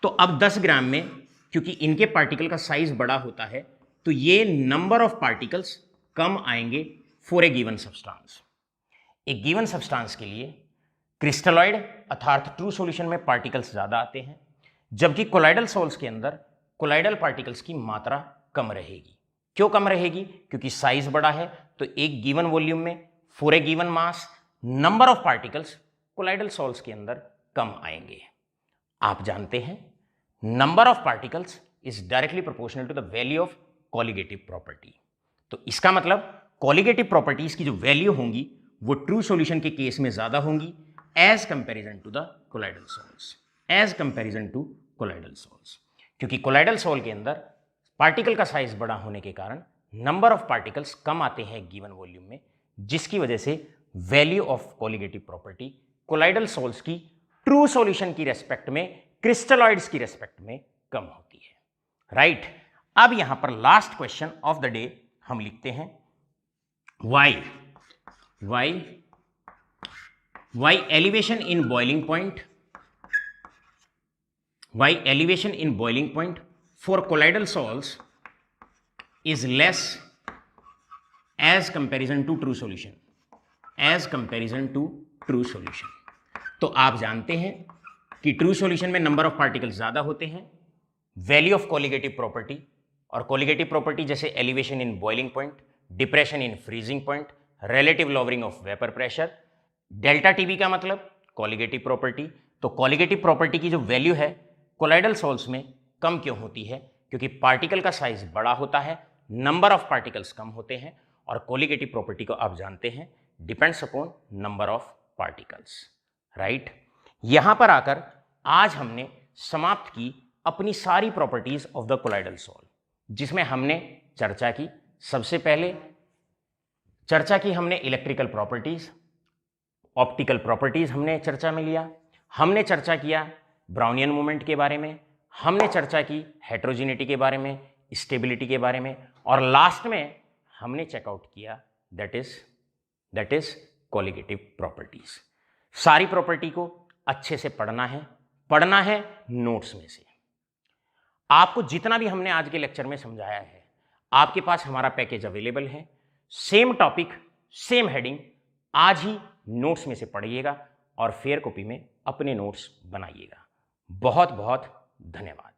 तो अब 10 ग्राम में क्योंकि इनके पार्टिकल का साइज बड़ा होता है तो ये नंबर ऑफ पार्टिकल्स कम आएंगे फॉर ए गिवन सब्सटेंस। एक गिवन सब्सटेंस के लिए क्रिस्टलॉइड अर्थात ट्रू सॉल्यूशन में पार्टिकल्स ज्यादा आते हैं, जबकि कोलाइडल सॉल्व्स के अंदर कोलाइडल पार्टिकल्स की मात्रा कम रहेगी। क्यों कम रहेगी? क्योंकि साइज बड़ा है, तो एक गिवन वॉल्यूम में for a given mass number of particles colloidal sols के अंदर कम आएंगे। आप जानते हैं number of particles is directly proportional to the value of colligative property. तो इसका मतलब कॉलिगेटिव प्रॉपर्टीज की जो वैल्यू होंगी वो ट्रू सॉल्यूशन के केस में ज्यादा होंगी as comparison to the colloidal sols, as comparison to colloidal sols. क्योंकि कोलाइडल सॉल्व के अंदर पार्टिकल का साइज बड़ा होने के कारण नंबर ऑफ पार्टिकल्स कम आते हैं गिवन वॉल्यूम में, जिसकी वजह से value of colligative property colloidal sols की ट्रू सॉल्यूशन की रेस्पेक्ट में, क्रिस्टलॉइड्स की रेस्पेक्ट में कम होती है। राइट, अब यहां पर last question of the day हम लिखते हैं why elevation in boiling point for colloidal salts is less as comparison to true solution, तो आप जानते हैं कि ट्रू सॉल्यूशन में नंबर ऑफ पार्टिकल्स ज्यादा होते हैं, वैल्यू ऑफ कॉलिगेटिव प्रॉपर्टी, और कॉलिगेटिव प्रॉपर्टी जैसे elevation in boiling point, depression in freezing point, relative lowering of vapour pressure, delta TB का मतलब कॉलिगेटिव प्रॉपर्टी। तो कॉलिगेटिव प्रॉपर्टी की जो वैल्यू है कोलाइडल सॉल्व्स में कम क्यों होती है? क्योंकि पार्टिकल का साइज बड़ा होता है, नंबर ऑफ पार्टिकल्स कम होते हैं, और कॉलिगेटिव प्रॉपर्टी को आप जानते हैं depends upon number of particles. Right, यहां पर आकर आज हमने समाप्त की अपनी सारी properties of the colloidal solve, जिसमें हमने चर्चा की, सबसे पहले चर्चा की हमने इलेक्ट्रिकल प्रॉपर्टीज, ऑप्टिकल प्रॉपर्टीज हमने चर्चा में लिया, हमने चर्चा किया ब्राउनियन मूवमेंट के बारे में, हमने चर्चा की हेट्रोजिनिटी के बारे में, स्टेबिलिटी के बारे में, और लास्ट में हमने चेकआउट किया दैट इज कॉलिगेटिव प्रॉपर्टीज। सारी प्रॉपर्टी को अच्छे से पढ़ना है नोट्स में से। आपको जितना भी हमने आज के लेक्चर में समझाया है आपके पास हमारा पैकेज अवेलेबल है, सेम टॉपिक सेम हेडिंग, आज ही नोट्स में से पढ़िएगा और फेयर कॉपी में अपने नोट्स बनाइएगा। बहुत बहुत धन्यवाद।